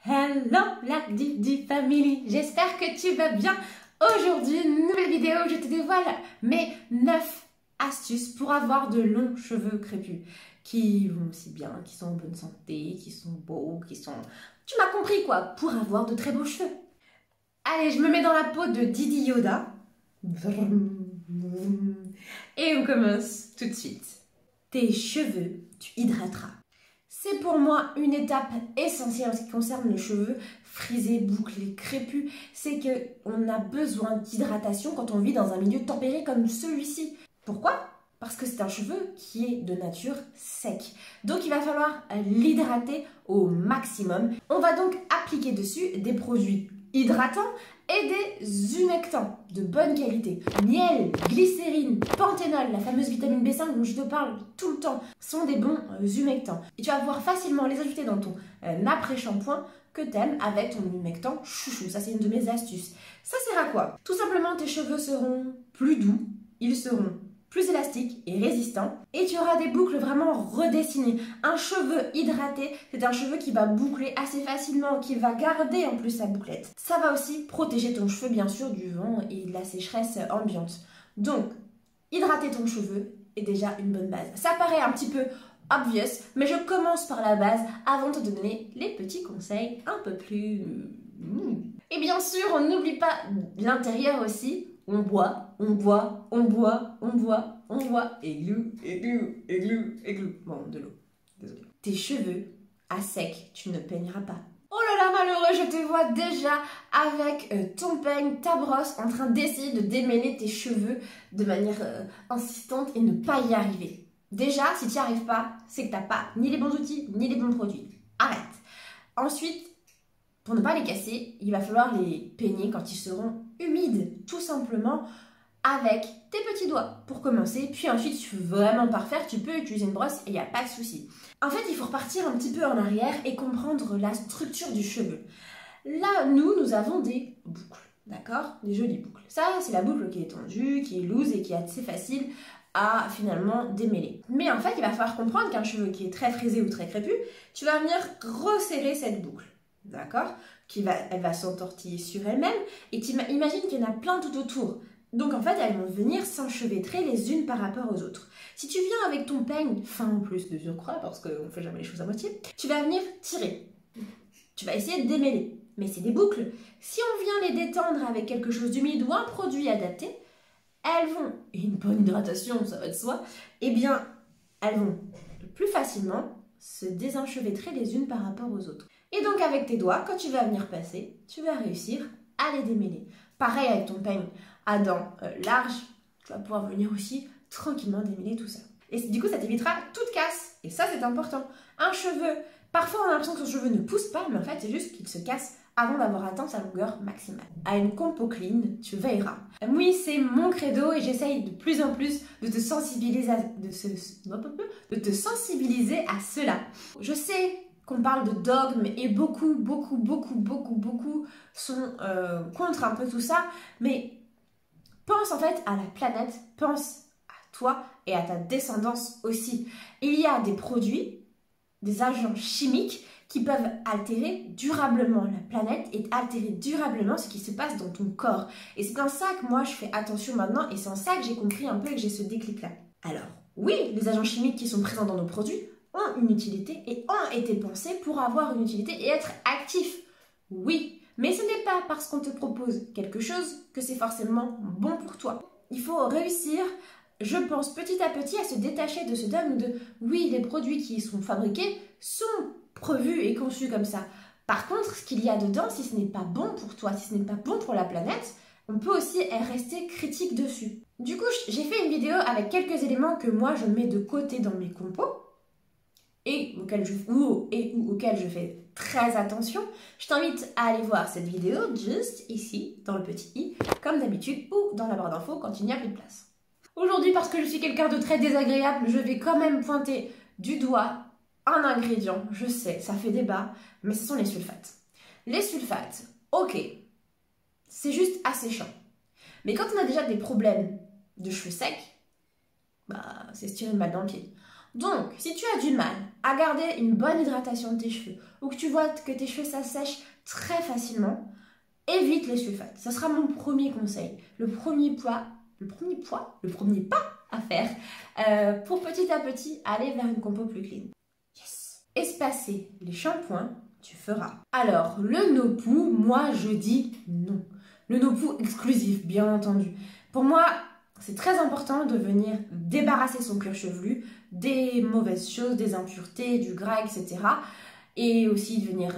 Hello la Didi Family, j'espère que tu vas bien. Aujourd'hui, nouvelle vidéo, je te dévoile mes 9 astuces pour avoir de longs cheveux crépus qui vont aussi bien, qui sont en bonne santé, qui sont beaux, qui sont... Tu m'as compris quoi, pour avoir de très beaux cheveux. Allez, je me mets dans la peau de Didi Yoda. Et on commence tout de suite. Tes cheveux, tu hydrateras. C'est pour moi une étape essentielle en ce qui concerne les cheveux frisés, bouclés, crépus. C'est qu'on a besoin d'hydratation quand on vit dans un milieu tempéré comme celui-ci. Pourquoi ? Parce que c'est un cheveu qui est de nature sec. Donc il va falloir l'hydrater au maximum. On va donc appliquer dessus des produits hydratants et des humectants de bonne qualité. Miel, glycérine, panthénol, la fameuse vitamine B5 dont je te parle tout le temps, sont des bons humectants. Et tu vas pouvoir facilement les ajouter dans ton après-shampoing que t'aimes avec ton humectant chouchou. Ça, c'est une de mes astuces. Ça sert à quoi? Tout simplement, tes cheveux seront plus doux, ils seront plus élastique et résistant, et tu auras des boucles vraiment redessinées. Un cheveu hydraté, c'est un cheveu qui va boucler assez facilement, qui va garder en plus sa bouclette. Ça va aussi protéger ton cheveu bien sûr du vent et de la sécheresse ambiante. Donc, hydrater ton cheveu est déjà une bonne base. Ça paraît un petit peu obvious, mais je commence par la base avant de te donner les petits conseils un peu plus... Et bien sûr, on n'oublie pas l'intérieur aussi. On boit, on boit, on boit, on boit, on boit, et glou, et glou, et glou, et glou. Bon, de l'eau, désolé. Tes cheveux, à sec, tu ne peigneras pas. Oh là là, malheureux, je te vois déjà avec ton peigne, ta brosse, en train d'essayer de démêler tes cheveux de manière insistante et ne pas y arriver. Déjà, si tu n'y arrives pas, c'est que tu n'as pas ni les bons outils, ni les bons produits. Arrête. Ensuite, pour ne pas les casser, il va falloir les peigner quand ils seront humides, tout simplement avec tes petits doigts pour commencer. Puis ensuite, si tu veux vraiment parfaire, tu peux utiliser une brosse et il n'y a pas de souci. En fait, il faut repartir un petit peu en arrière et comprendre la structure du cheveu. Là, nous avons des boucles, d'accord? Des jolies boucles. Ça, c'est la boucle qui est tendue, qui est loose et qui est assez facile à finalement démêler. Mais en fait, il va falloir comprendre qu'un cheveu qui est très frisé ou très crépus, tu vas venir resserrer cette boucle. D'accord? Elle va s'entortiller sur elle-même et imagine qu'il y en a plein tout autour. Donc en fait, elles vont venir s'enchevêtrer les unes par rapport aux autres. Si tu viens avec ton peigne, fin en plus de surcroît, parce qu'on ne fait jamais les choses à moitié, tu vas venir tirer. Tu vas essayer de démêler. Mais c'est des boucles. Si on vient les détendre avec quelque chose d'humide ou un produit adapté, elles vont, et une bonne hydratation, ça va de soi, eh bien, elles vont plus facilement se désenchevêtrer les unes par rapport aux autres. Et donc avec tes doigts, quand tu vas venir passer, tu vas réussir à les démêler. Pareil avec ton peigne à dents larges, tu vas pouvoir venir aussi tranquillement démêler tout ça. Et du coup, ça t'évitera toute casse. Et ça, c'est important. Un cheveu, parfois on a l'impression que son cheveu ne pousse pas, mais en fait, c'est juste qu'il se casse avant d'avoir atteint sa longueur maximale. À une compo clean, tu veilleras. Oui, c'est mon credo et j'essaye de plus en plus de te sensibiliser à cela. Je sais qu'on parle de dogme et beaucoup sont contre un peu tout ça, mais pense en fait à la planète, pense à toi et à ta descendance aussi. Il y a des produits, des agents chimiques qui peuvent altérer durablement la planète et altérer durablement ce qui se passe dans ton corps. Et c'est dans ça que moi je fais attention maintenant et c'est en ça que j'ai compris un peu et que j'ai ce déclic-là. Alors, oui, les agents chimiques qui sont présents dans nos produits ont une utilité et ont été pensés pour avoir une utilité et être actifs. Oui, mais ce n'est pas parce qu'on te propose quelque chose que c'est forcément bon pour toi. Il faut réussir, je pense, petit à petit à se détacher de ce dogme de oui, les produits qui sont fabriqués sont prévus et conçus comme ça. Par contre, ce qu'il y a dedans, si ce n'est pas bon pour toi, si ce n'est pas bon pour la planète, on peut aussi rester critique dessus. Du coup, j'ai fait une vidéo avec quelques éléments que moi je mets de côté dans mes compos et auxquels je fais très attention. Je t'invite à aller voir cette vidéo juste ici, dans le petit i, comme d'habitude, ou dans la barre d'infos quand il n'y a plus de place. Aujourd'hui, parce que je suis quelqu'un de très désagréable, je vais quand même pointer du doigt un ingrédient. Je sais, ça fait débat, mais ce sont les sulfates. Les sulfates, ok, c'est juste asséchant. Mais quand on a déjà des problèmes de cheveux secs, bah, c'est se tirer une balle dans le pied. Donc, si tu as du mal à garder une bonne hydratation de tes cheveux ou que tu vois que tes cheveux s'assèchent très facilement, évite les sulfates. Ça sera mon premier conseil. Le premier pas à faire pour petit à petit aller vers une compo plus clean. Yes. Espacer les shampoings, tu feras. Alors, le no-poo, moi je dis non. Le no-poo exclusif, bien entendu. Pour moi, c'est très important de venir débarrasser son cuir chevelu des mauvaises choses, des impuretés, du gras, etc. Et aussi de venir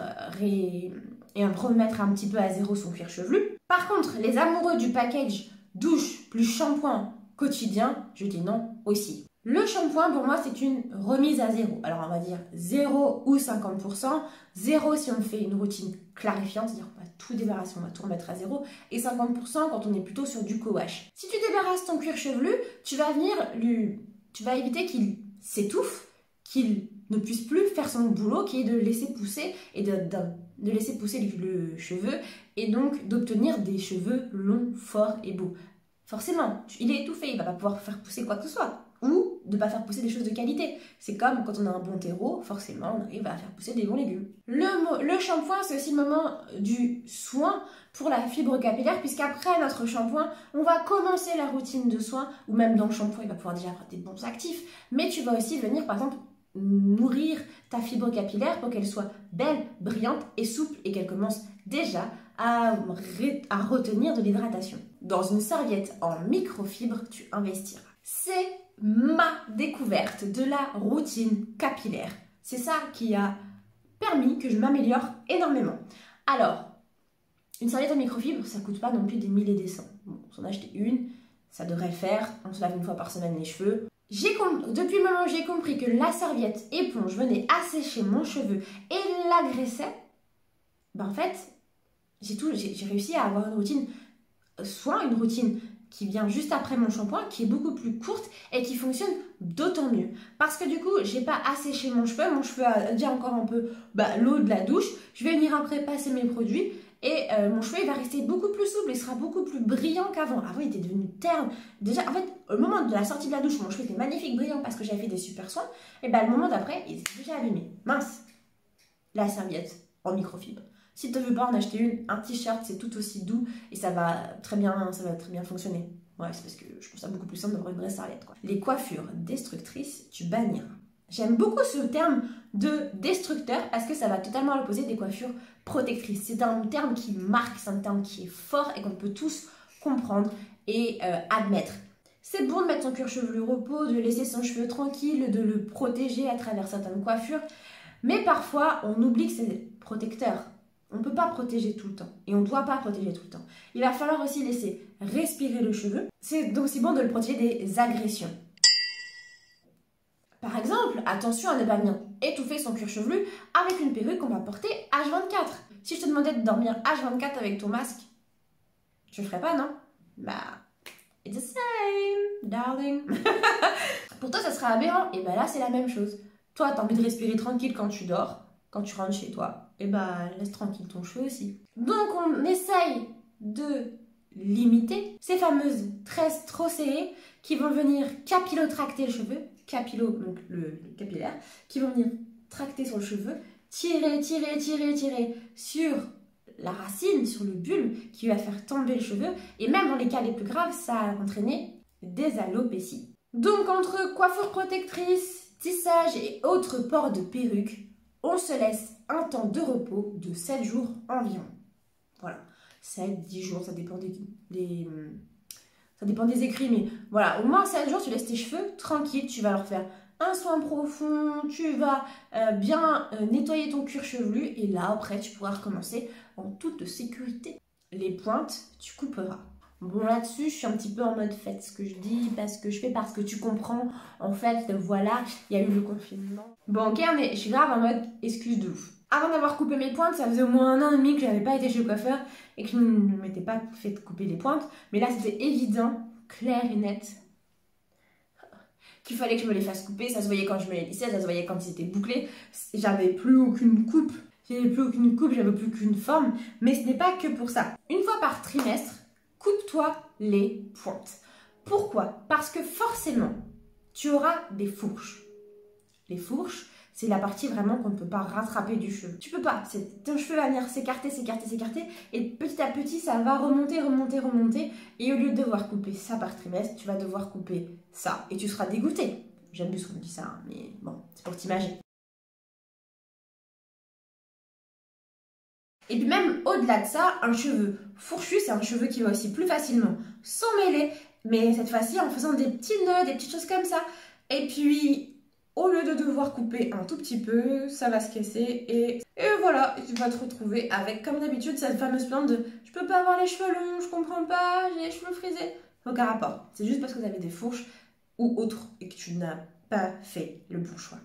remettre un petit peu à zéro son cuir chevelu. Par contre, les amoureux du package douche plus shampoing quotidien, je dis non aussi. Le shampoing, pour moi, c'est une remise à zéro. Alors, on va dire 0 ou 50%. 0 si on fait une routine clarifiante, c'est-à-dire qu'on va tout débarrasser, on va tout remettre à zéro. Et 50% quand on est plutôt sur du co-wash. Si tu débarrasses ton cuir chevelu, tu vas éviter qu'il s'étouffe, qu'il ne puisse plus faire son boulot, qui est de laisser pousser et de laisser pousser le cheveu et donc d'obtenir des cheveux longs, forts et beaux. Forcément, il est étouffé, il ne va pas pouvoir faire pousser quoi que ce soit. Ou de ne pas faire pousser des choses de qualité. C'est comme quand on a un bon terreau, forcément, on arrive à faire pousser des bons légumes. Le shampoing, c'est aussi le moment du soin pour la fibre capillaire, puisqu'après notre shampoing, on va commencer la routine de soin, ou même dans le shampoing, il va pouvoir déjà avoir des bons actifs, mais tu vas aussi venir, par exemple, nourrir ta fibre capillaire pour qu'elle soit belle, brillante et souple, et qu'elle commence déjà à retenir de l'hydratation. Dans une serviette en microfibre, tu investiras. C'est ma découverte de la routine capillaire. C'est ça qui a permis que je m'améliore énormément. Alors, une serviette en microfibre, ça coûte pas non plus des 1000 et des cents. Bon, on en a acheté une, ça devrait le faire. On se lave une fois par semaine les cheveux. Depuis le moment où j'ai compris que la serviette éponge venait assécher mon cheveu et l'agressait, ben en fait, j'ai réussi à avoir une routine soin, une routine qui vient juste après mon shampoing, qui est beaucoup plus courte et qui fonctionne d'autant mieux. Parce que du coup, j'ai pas asséché mon cheveu a déjà encore un peu l'eau de la douche, je vais venir après passer mes produits et mon cheveu il va rester beaucoup plus souple, il sera beaucoup plus brillant qu'avant. Avant, il était devenu terne. Déjà, en fait, au moment de la sortie de la douche, mon cheveu était magnifique, brillant parce que j'avais fait des super soins. Et le moment d'après, il était déjà abîmé. Mince, la serviette en microfibre. Si tu ne veux pas en acheter une, un t-shirt, c'est tout aussi doux et ça va très bien fonctionner. Ouais, c'est parce que je trouve ça beaucoup plus simple d'avoir une vraie serviette, quoi. Les coiffures destructrices, tu banniras. J'aime beaucoup ce terme de destructeur parce que ça va totalement à l'opposé des coiffures protectrices. C'est un terme qui marque, c'est un terme qui est fort et qu'on peut tous comprendre et admettre. C'est bon de mettre son cuir chevelu au repos, de laisser son cheveu tranquille, de le protéger à travers certaines coiffures. Mais parfois, on oublie que c'est protecteur. On ne peut pas protéger tout le temps et on ne doit pas protéger tout le temps. Il va falloir aussi laisser respirer le cheveu. C'est donc aussi bon de le protéger des agressions. Par exemple, attention à ne pas venir étouffer son cuir chevelu avec une perruque qu'on va porter H24. Si je te demandais de dormir H24 avec ton masque, je le ferais pas, non? It's the same, darling. Pour toi, ça sera aberrant. Et là, c'est la même chose. Toi, tu as envie de respirer tranquille quand tu dors. Quand tu rentres chez toi, laisse tranquille ton cheveu aussi. Donc on essaye de limiter ces fameuses tresses trop serrées qui vont venir capillotracter le cheveu, donc le capillaire, qui vont venir tracter sur le cheveu, tirer sur la racine, sur le bulbe, qui va faire tomber le cheveu, et même dans les cas les plus graves, ça va entraîner des alopécies. Donc entre coiffure protectrice, tissage et autres ports de perruque, on se laisse un temps de repos de 7 jours environ. Voilà, 7-10 jours, ça dépend des écrits, mais voilà, au moins 7 jours, tu laisses tes cheveux tranquilles, tu vas leur faire un soin profond, tu vas bien nettoyer ton cuir chevelu, et là, après, tu pourras recommencer en toute sécurité. Les pointes, tu couperas. Bon, là-dessus, je suis un petit peu en mode faites ce que je dis, parce que tu comprends. En fait, voilà, il y a eu le confinement. Bon, ok, mais je suis grave en mode excuse de ouf. Avant d'avoir coupé mes pointes, ça faisait au moins 1 an et demi que je n'avais pas été chez le coiffeur et que je ne m'étais pas fait couper les pointes. Mais là, c'était évident, clair et net, qu'il fallait que je me les fasse couper. Ça se voyait quand je me les lissais, ça se voyait quand ils étaient bouclés. J'avais plus aucune coupe. J'avais plus qu'une forme. Mais ce n'est pas que pour ça. Une fois par trimestre, coupe-toi les pointes. Pourquoi? Parce que forcément, tu auras des fourches. Les fourches, c'est la partie vraiment qu'on ne peut pas rattraper du cheveu. Tu peux pas, ton cheveu va venir s'écarter, s'écarter, s'écarter, et petit à petit, ça va remonter, remonter, remonter, et au lieu de devoir couper ça par trimestre, tu vas devoir couper ça, et tu seras dégoûté. J'abuse quand on dit ça, hein, mais bon, c'est pour t'imaginer. Et puis même au-delà de ça, un cheveu fourchu, c'est un cheveu qui va aussi plus facilement s'emmêler, mais cette fois-ci en faisant des petits nœuds, des petites choses comme ça. Et puis, au lieu de devoir couper un tout petit peu, ça va se casser et voilà, tu vas te retrouver avec, comme d'habitude, cette fameuse plainte de « je peux pas avoir les cheveux longs, je comprends pas, j'ai les cheveux frisés ». Aucun rapport, c'est juste parce que tu avais des fourches ou autres et que tu n'as pas fait le bon choix.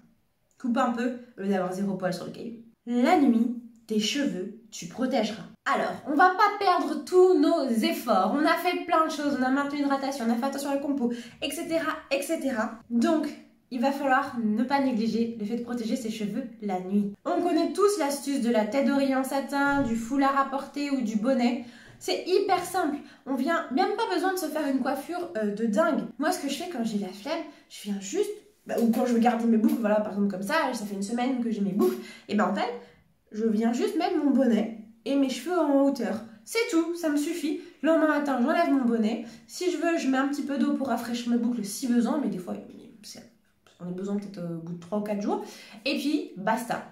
Coupe un peu au lieu d'avoir 0 poil sur le caillou. La nuit, tes cheveux, tu protégeras. Alors, on va pas perdre tous nos efforts. On a fait plein de choses, on a maintenu l'hydratation, on a fait attention à la compo, etc., etc. Donc, il va falloir ne pas négliger le fait de protéger ses cheveux la nuit. On connaît tous l'astuce de la tête d'oreiller en satin, du foulard à porter ou du bonnet. C'est hyper simple. On vient même pas besoin de se faire une coiffure de dingue. Moi, ce que je fais quand j'ai la flemme, je viens juste, ou quand je veux garder mes boucles, voilà, par exemple comme ça fait une semaine que j'ai mes boucles, et ben en fait, je viens juste mettre mon bonnet et mes cheveux en hauteur. C'est tout, ça me suffit. Le lendemain matin, j'enlève mon bonnet. Si je veux, je mets un petit peu d'eau pour rafraîchir mes boucles si besoin, mais des fois, on a besoin peut-être au bout de 3 ou 4 jours. Et puis, basta.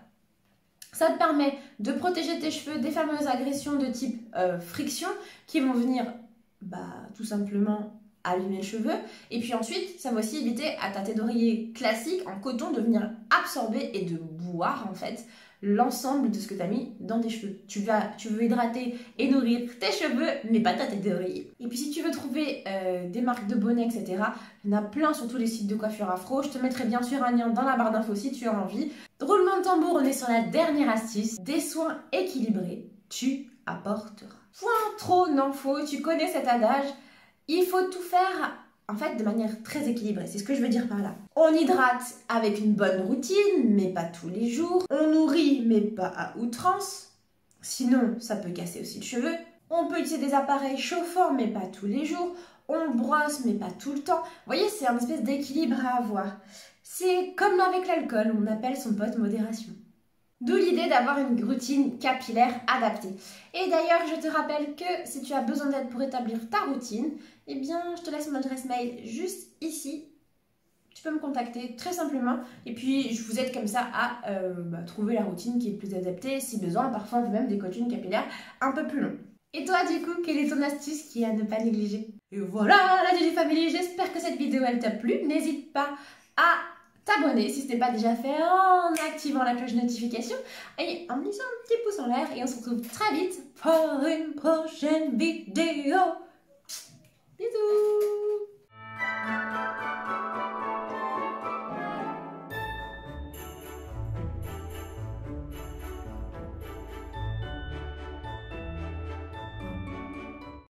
Ça te permet de protéger tes cheveux des fameuses agressions de type friction qui vont venir tout simplement abîmer les cheveux. Et puis ensuite, ça va aussi éviter à ta tête d'oreiller classique en coton de venir absorber et de boire en fait l'ensemble de ce que tu as mis dans tes cheveux. Tu veux hydrater et nourrir tes cheveux, mais pas ta tête d'oreiller. Et puis si tu veux trouver des marques de bonnets, etc., il y en a plein sur tous les sites de coiffure afro. Je te mettrai bien sûr un lien dans la barre d'infos si tu as envie. Roulement de tambour, on est sur la dernière astuce. Des soins équilibrés, tu apporteras. Point trop n'en faut, tu connais cet adage. Il faut tout faire en fait de manière très équilibrée, c'est ce que je veux dire par là. On hydrate avec une bonne routine, mais pas tous les jours. On nourrit, mais pas à outrance. Sinon, ça peut casser aussi le cheveu. On peut utiliser des appareils chauffants, mais pas tous les jours. On brosse, mais pas tout le temps. Vous voyez, c'est un espèce d'équilibre à avoir. C'est comme avec l'alcool, on appelle son pote modération. D'où l'idée d'avoir une routine capillaire adaptée. Et d'ailleurs, je te rappelle que si tu as besoin d'aide pour établir ta routine, eh bien, je te laisse mon adresse mail juste ici. Tu peux me contacter très simplement. Et puis, je vous aide comme ça à trouver la routine qui est le plus adaptée. Si besoin, parfois, on fait même des coachings capillaires un peu plus longs. Et toi, du coup, quelle est ton astuce qui est à ne pas négliger? Et voilà, la Gigi Family, j'espère que cette vidéo, elle t'a plu. N'hésite pas à t'abonner si ce n'est pas déjà fait en activant la cloche de notification et en me laissant un petit pouce en l'air et on se retrouve très vite pour une prochaine vidéo. Bisous.